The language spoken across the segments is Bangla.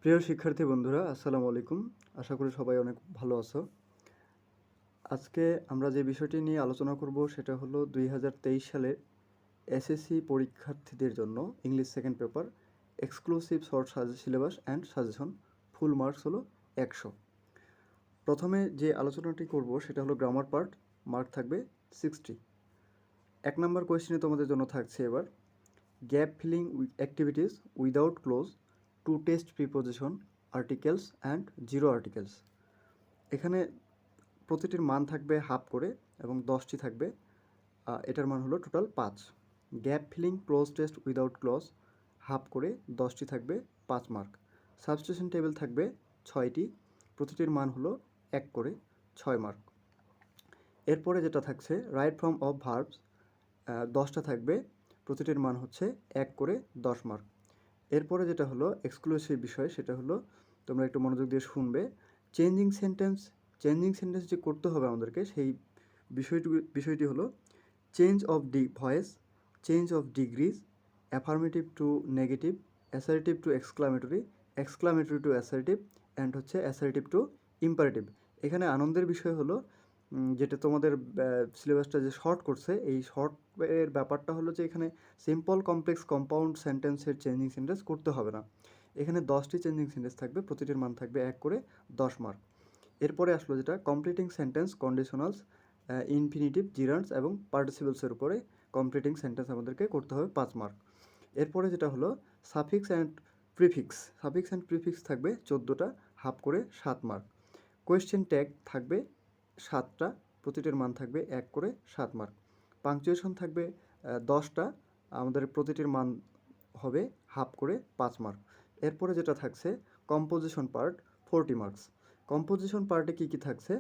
প্রিয় শিক্ষার্থী বন্ধুরা, আসসালামু আলাইকুম। আশা করি সবাই অনেক ভালো আছো। আজকে আমরা যে বিষয়টি নিয়ে আলোচনা করব সেটা হলো 2023 সালের এসএসসি পরীক্ষার্থীদের জন্য English second paper exclusive short syllabus and suggestion. Full marks হলো 100। প্রথমে যে আলোচনাটি করব সেটা হলো গ্রামার পার্ট, মার্ক থাকবে 60। 1 নম্বর কোয়েশ্চেনে তোমাদের জন্য থাকছে এবার gap filling activities without close to test preposition articles and zero articles. এখানে প্রতিটির মান থাকবে হাফ করে এবং 10টি থাকবে, এটার মান হলো total 5। Gap filling cloze test without clues half করে 10টি থাকবে 5 মার্ক। সাবস্টিটিউশন টেবিল থাকবে 6টি, প্রতিটির মান হলো 1 করে 6 মার্ক। এরপরে যেটা থাকছে রাইট ফর্ম অফ ভার্বস, 10টা থাকবে, প্রতিটির মান হচ্ছে 1 করে 10 মার্ক। এরপরে যেটা হলো এক্সক্লুসিভ বিষয় সেটা হলো তোমরা একটু মনোযোগ দিয়ে শুনবে। চেঞ্জিং সেন্টেন্স যে করতে হবে আমাদেরকে সেই বিষয়টি হলো change of voice, change of degrees, affirmative two negative, assertive two exclamatory, exclamatory two assertive and হচ্ছে অ্যাসার্টিভ টু ইম্পারেটিভ। এখানে আনন্দের বিষয় হলো যেটা তোমাদের সিলেবাসটা যে শর্ট করছে, এই শর্টের ব্যাপারটা হলো যে এখানে সিম্পল কমপ্লেক্স কম্পাউন্ড সেন্টেন্সের চেঞ্জিং সেন্টেন্স করতে হবে না। এখানে 10টি চেঞ্জিং সেন্টেন্স থাকবে, প্রতিটির মান থাকবে 1 করে 10 মার্ক। এরপরে আসলো যেটা কমপ্লিটিং সেন্টেন্স, কন্ডিশনালস, ইনফিনিটিভ, জিরান্ডস এবং পার্টিসিপলসের উপরে কমপ্লিটিং সেন্টেন্স আমাদেরকে করতে হবে 5 মার্ক। এরপরে যেটা হলো সাফিক্স অ্যান্ড প্রিফিক্স থাকবে 14টা, হাফ করে 7 মার্ক। কোয়েশ্চেন ট্যাগ থাকবে 7টা, প্রতিটির মান থাকবে 1 করে 7 মার্ক। পাংচুয়েশন থাকবে 10টা, আমাদের প্রতিটির মান হবে হাফ করে 5 মার্ক। এরপরে যেটা থাকছে কম্পোজিশন পার্ট, 40 মার্কস। কম্পোজিশন পার্টে কী কী থাকছে,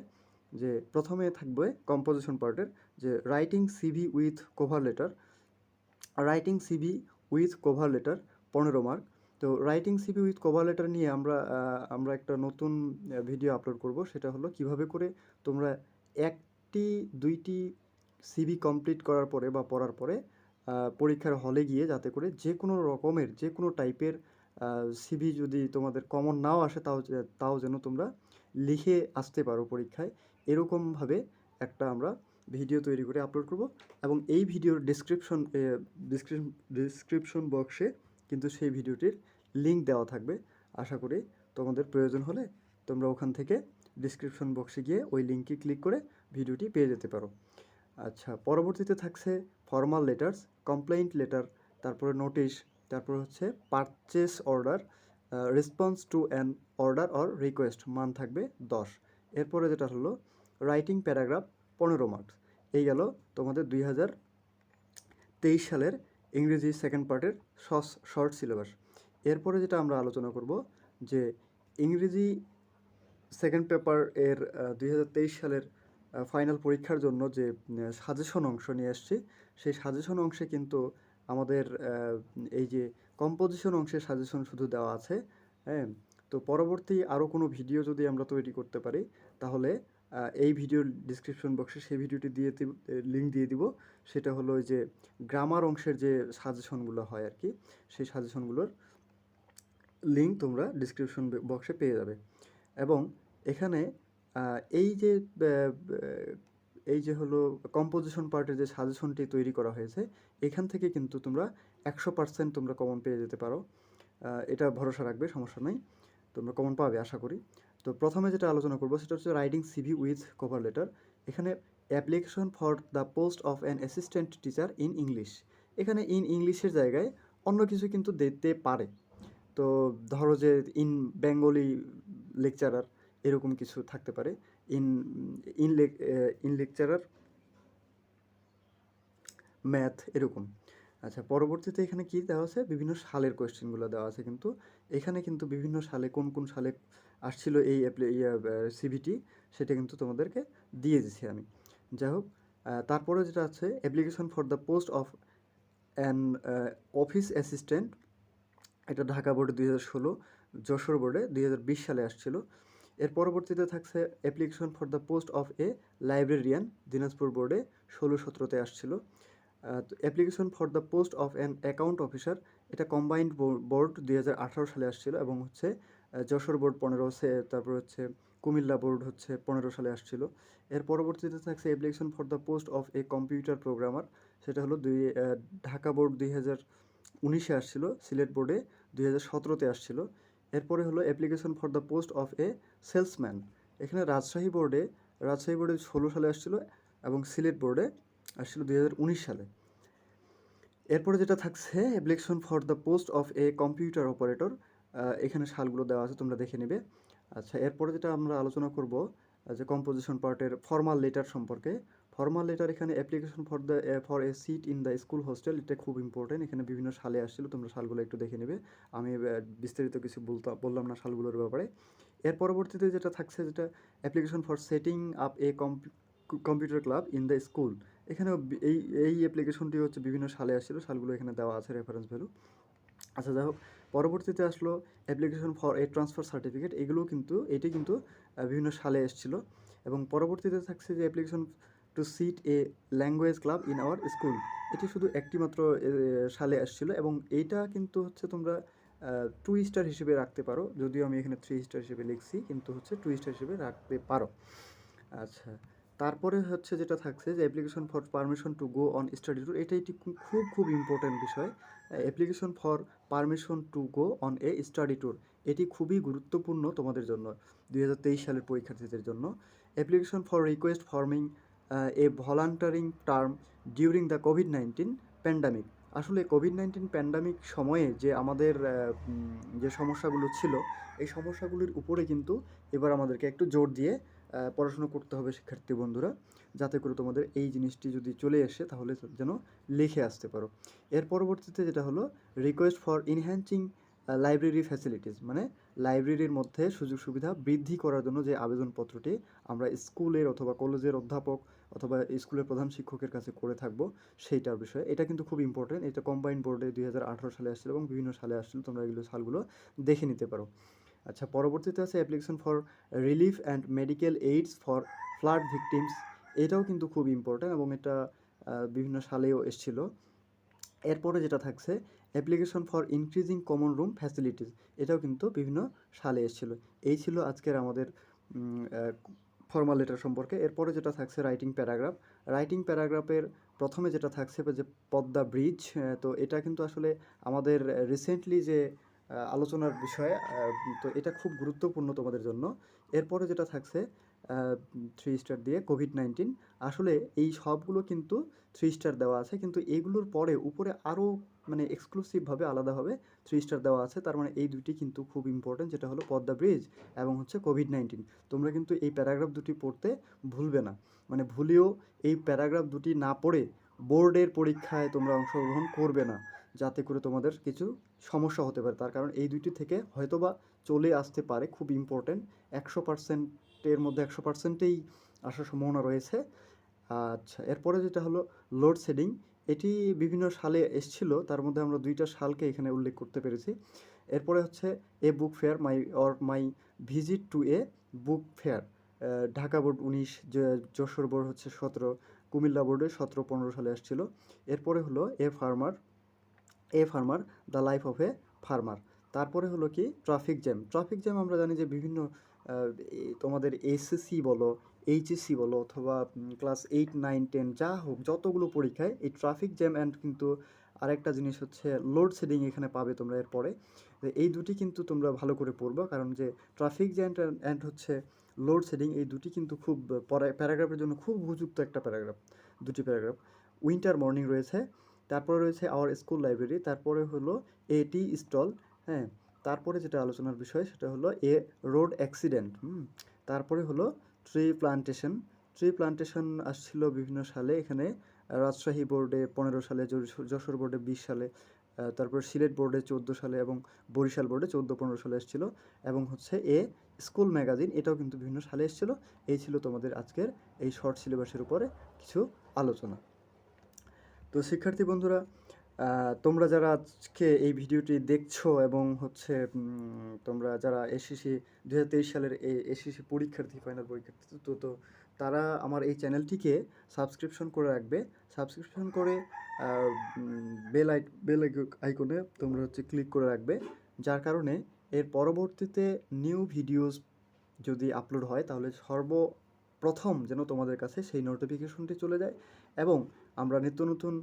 যে প্রথমে থাকবে কম্পোজিশন পার্টের যে writing CV with cover letter, 15 mark. তো writing CV with cover letter নিয়ে আমরা একটা নতুন ভিডিও আপলোড করব, সেটা হলো কিভাবে করে তোমরা 1-2টি সিভি কমপ্লিট করার পরে বা পড়ার পরে পরীক্ষার হলে গিয়ে যাতে করে যে কোনো টাইপের সিভি যদি তোমাদের কমন নাও আসে তাও যেন তোমরা লিখে আসতে পারো পরীক্ষায়, এরকমভাবে একটা আমরা ভিডিও তৈরি করে আপলোড করব। এবং এই ভিডিওর ডিসক্রিপশন বক্সে কিন্তু সেই ভিডিওটির লিঙ্ক দেওয়া থাকবে। আশা করি তোমাদের প্রয়োজন হলে তোমরা ওখান থেকে ডিসক্রিপশন বক্সে গিয়ে ওই লিঙ্কে ক্লিক করে ভিডিওটি পেয়ে যেতে পারো। আচ্ছা, পরবর্তীতে থাকছে ফর্মাল লেটার্স, কমপ্লেইন্ট লেটার, তারপরে নোটিশ, তারপর হচ্ছে purchase order, response to an order or request, মান থাকবে 10। এরপরে যেটা হলো রাইটিং প্যারাগ্রাফ, 15 মার্কস। এই গেল তোমাদের 2023 সালের ইংরেজি সেকেন্ড পার্টের শর্ট সিলেবাস। এরপরে যেটা আমরা আলোচনা করব যে ইংরেজি সেকেন্ড পেপার এর 2023 সালের ফাইনাল পরীক্ষার জন্য যে সাজেশন অংশ নিয়ে এসেছি, সেই সাজেশন অংশে কিন্তু আমাদের এই যে কম্পোজিশন অংশের সাজেশন শুধু দেওয়া আছে। হ্যাঁ, তো পরবর্তী আরও কোনো ভিডিও যদি আমরা তৈরি করতে পারি তাহলে এই ভিডিওর ডিসক্রিপশন বক্সে সেই ভিডিওটি লিঙ্ক দিয়ে দিব। সেটা হলো ওই যে গ্রামার অংশের যে সাজেশনগুলো হয় আর কি, সেই সাজেশনগুলোর লিঙ্ক তোমরা ডিসক্রিপশন বক্সে পেয়ে যাবে। এবং এখানে এই যে হলো কম্পোজিশন পার্টের যে সাজেশনটি তৈরি করা হয়েছে, এখান থেকে কিন্তু তোমরা 100% তোমরা কমন পেয়ে যেতে পারো। এটা ভরসা রাখবে, সমস্যা নেই, তোমরা কমন পাবে আশা করি। তো প্রথমে যেটা আলোচনা করবো সেটা হচ্ছে writing CV with cover letter. এখানে application for the post of an assistant teacher in English, এখানে ইংলিশের জায়গায় অন্য কিছু কিন্তু দিতে পারে। তো ধরো যে ইন বেঙ্গলি লেকচারার, এরকম কিছু থাকতে পারে, ইন লেকচারার ম্যাথ, এরকম। আচ্ছা, পরবর্তীতে এখানে কি দেওয়া আছে, বিভিন্ন সালের কোয়েশ্চেনগুলো দেওয়া আছে, কিন্তু এখানে কিন্তু বিভিন্ন সালে কোন সালে আসছিল এই সিভিটি, সেটা কিন্তু তোমাদেরকে দিয়ে দিচ্ছি আমি। যাই হোক, তারপরে যেটা আছে application for the post of an office assistant, এটা ঢাকা বোর্ডে 2016, যশোর বোর্ডে 2020 সালে আসছিল। এর পরবর্তীতে থাকছে application for the post of A librarian, Dinajpur বোর্ডে 16-17-তে আসছিল। Application for the post of an account officer, এটা কম্বাইন্ড বোর্ড 2018 সালে আসছিল। এবং হচ্ছে যশোর বোর্ড 15 তারপর হচ্ছে কুমিল্লা বোর্ড হচ্ছে 15 সালে আসছিল। এর পরবর্তীতে থাকছে application for the post of a computer programmer, সেটা হলো ঢাকা বোর্ড 2019-এ আসছিল, সিলেট বোর্ডে 2017-তে আসছিল। এরপরে হলো application for the post of A salesman, এখানে রাজশাহী বোর্ডে 16 সালে আসছিল এবং সিলেট বোর্ডে আসছিল 2019 সালে। এরপরে যেটা থাকছে application for the post of a computer operator, এখানে সালগুলো দেওয়া আছে, তোমরা দেখে নেবে। আচ্ছা, এরপরে যেটা আমরা আলোচনা করব যে কম্পোজিশন পার্টের ফর্মাল লেটার সম্পর্কে। ফর্মাল লেটার এখানে application for a seat in the school hostel, এটা খুব ইম্পর্টেন্ট, এখানে বিভিন্ন সালে আসছিল, তোমরা সালগুলো একটু দেখে নেবে। আমি বিস্তারিত কিছু বললাম না সালগুলোর ব্যাপারে। এর পরবর্তীতে যেটা থাকছে যেটা application for setting up a computer club in the school, এখানেও এই অ্যাপ্লিকেশনটি হচ্ছে বিভিন্ন সালে আসছিল, সালগুলো এখানে দেওয়া আছে, রেফারেন্স ভ্যালু। আচ্ছা, যাই হোক, পরবর্তীতে আসলো application for a transfer certificate, এটি কিন্তু বিভিন্ন সালে এসেছিলো। এবং পরবর্তীতে থাকছে যে application to seat a language club in our school, এটি শুধু একটি মাত্র সালে আসছিল, এবং এইটা কিন্তু হচ্ছে তোমরা 2 স্টার হিসেবে রাখতে পারো, যদিও আমি এখানে 3 স্টার হিসেবে লিখছি, কিন্তু হচ্ছে 2 স্টার হিসেবে রাখতে পারো। আচ্ছা, তারপরে হচ্ছে যেটা থাকছে যে application for permission to go on study tour, এটি খুব ইম্পর্ট্যান্ট বিষয়। Application for permission to go on a study tour, এটি খুবই গুরুত্বপূর্ণ তোমাদের জন্য, 2023 সালের পরীক্ষার্থীদের জন্য। Application for request forming a volunteering term during the Covid pandemic, আসলে কোভিড-19 প্যান্ডামিক সময়ে যে আমাদের যে সমস্যাগুলো ছিল, এই সমস্যাগুলির উপরে কিন্তু এবার আমাদেরকে একটু জোর দিয়ে পড়াশুনো করতে হবে শিক্ষার্থী বন্ধুরা, যাতে করে তোমাদের এই জিনিসটি যদি চলে আসে তাহলে যেন লিখে আসতে পারো। এর পরবর্তীতে যেটা হলো request for enhancing library facilities, মানে লাইব্রেরির মধ্যে সুযোগ সুবিধা বৃদ্ধি করার জন্য যে আবেদনপত্রটি আমরা স্কুলের অথবা কলেজের অধ্যাপক অথবা স্কুলের প্রধান শিক্ষকের কাছে করে থাকবো, সেইটার বিষয়ে। এটা কিন্তু খুব ইম্পর্টেন্ট, এটা কম্বাইন্ড বোর্ডে 2018 সালে আসছিল এবং বিভিন্ন সালে আসছিল, তোমরা এগুলো সালগুলো দেখে নিতে পারো। আচ্ছা, পরবর্তীতে আছে application for relief and medical AIDS for flood victims, এটাও কিন্তু খুব ইম্পর্ট্যান্ট এবং এটা বিভিন্ন সালেও এসেছিল। এরপরে যেটা থাকছে application for increasing common room facilities, এটাও কিন্তু বিভিন্ন সালে এসেছিল। এই ছিল আজকের আমাদের ফর্মাল লেটার সম্পর্কে। এরপরে যেটা থাকছে রাইটিং প্যারাগ্রাফের প্রথমে যেটা থাকছে যে পদ্মা ব্রিজ, তো এটা কিন্তু আসলে আমাদের রিসেন্টলি যে আলোচনার বিষয়, তো এটা খুব গুরুত্বপূর্ণ তোমাদের জন্য। এরপরে যেটা থাকছে 3 স্টার দিয়ে কোভিড-19, আসলে এই সবগুলো কিন্তু 3 স্টার দেওয়া আছে, কিন্তু এইগুলোর পরে উপরে আরও মানে এক্সক্লুসিভভাবে আলাদাভাবে 3 স্টার দেওয়া আছে, তার মানে এই দুটি কিন্তু খুব ইম্পর্টেন্ট, যেটা হলো পদ্মা ব্রিজ এবং হচ্ছে কোভিড-19। তোমরা কিন্তু এই প্যারাগ্রাফ দুটি পড়তে ভুলবে না, মানে ভুলেও এই প্যারাগ্রাফ দুটি না পড়ে বোর্ডের পরীক্ষায় তোমরা অংশগ্রহণ করবে না, যাতে করে তোমাদের কিছু সমস্যা হতে পারে। তার কারণ এই দুইটি থেকে হয়তোবা চলে আসতে পারে, খুব ইম্পর্টেন্ট, 100%-এর মধ্যে 100%-এই আসার সম্ভাবনা রয়েছে। আচ্ছা, এরপরে যেটা হলো লোডশেডিং, এটি বিভিন্ন সালে এসছিল, তার মধ্যে আমরা 2টা সালকে এখানে উল্লেখ করতে পেরেছি। এরপরে হচ্ছে a book fair my visit to a book fair, Dhaka board 19, Jessore board হচ্ছে 17, কুমিল্লা বোর্ডে 17-15 সালে আসছিল। এরপরে হলো a farmer the life of a farmer. তারপরে হলো কি ট্রাফিক জ্যাম আমরা জানি যে বিভিন্ন তোমাদের এসএসসি বলো, এইচএসসি বলো, অথবা ক্লাস 8, 9, 10 যা হোক, যতগুলো পরীক্ষায় এই ট্রাফিক জ্যাম অ্যান্ড কিন্তু আরেকটা জিনিস হচ্ছে লোডশেডিং এখানে পাবে তোমরা এরপরে। এই দুটি কিন্তু তোমরা ভালো করে পড়বে, কারণ যে ট্রাফিক জ্যাম অ্যান্ড হচ্ছে লোডশেডিং, এই দুটি কিন্তু খুব প্যারাগ্রাফের জন্য খুব উপযুক্ত একটা দুটি প্যারাগ্রাফ। উইন্টার মর্নিং রয়েছে, তারপরে রয়েছে আওয়ার স্কুল লাইব্রেরি, তারপরে হলো এটি স্টল, হ্যাঁ, তারপরে যেটা আলোচনার বিষয় সেটা হলো এ রোড অ্যাক্সিডেন্ট, তারপরে হলো ট্রি প্লান্টেশন আসছিল বিভিন্ন সালে, এখানে রাজশাহী বোর্ডে 15 সালে, যশোর বোর্ডে 20 সালে, তারপর সিলেট বোর্ডে 14 সালে এবং বরিশাল বোর্ডে 14-15 সালে এসেছিল। এবং হচ্ছে এ স্কুল ম্যাগাজিন, এটাও কিন্তু বিভিন্ন সালে এসেছিল। এই ছিল তোমাদের আজকের এই শর্ট সিলেবাসের উপরে কিছু আলোচনা। তো শিক্ষার্থী বন্ধুরা, তোমরা যারা আজকে এই ভিডিওটি দেখছো এবং হচ্ছে তোমরা যারা এসএসসি 2023 সালের এসএসসি পরীক্ষার্থী, ফাইনাল পরীক্ষার্থী, তো তারা আমার এই চ্যানেলটিকে সাবস্ক্রিপশন করে রাখবে। সাবস্ক্রিপশন করে বেল আইকনে তোমরা হচ্ছে ক্লিক করে রাখবে, যার কারণে এর পরবর্তীতে নিউ ভিডিওস যদি আপলোড হয় তাহলে সর্বপ্রথম যেন তোমাদের কাছে সেই নোটিফিকেশনটি চলে যায় এবং আমরা নিত্য নতুন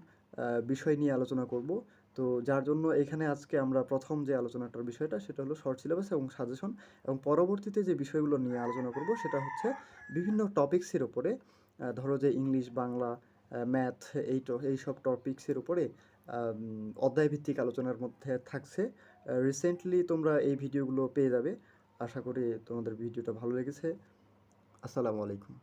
বিষয় নিয়ে আলোচনা করব। তো যার জন্য এখানে আজকে আমরা প্রথম যে আলোচনাটার বিষয়টা সেটা হলো শর্ট সিলেবাস এবং সাজেশন, এবং পরবর্তীতে যে বিষয়গুলো নিয়ে আলোচনা করব সেটা হচ্ছে বিভিন্ন টপিক্সের উপরে, ধরো যে ইংলিশ, বাংলা, ম্যাথ, এইসব টপিক্সের উপরে অধ্যায়ভিত্তিক আলোচনার মধ্যে থাকছে। রিসেন্টলি তোমরা এই ভিডিওগুলো পেয়ে যাবে। আশা করি তোমাদের ভিডিওটা ভালো লেগেছে। আসসালামু আলাইকুম।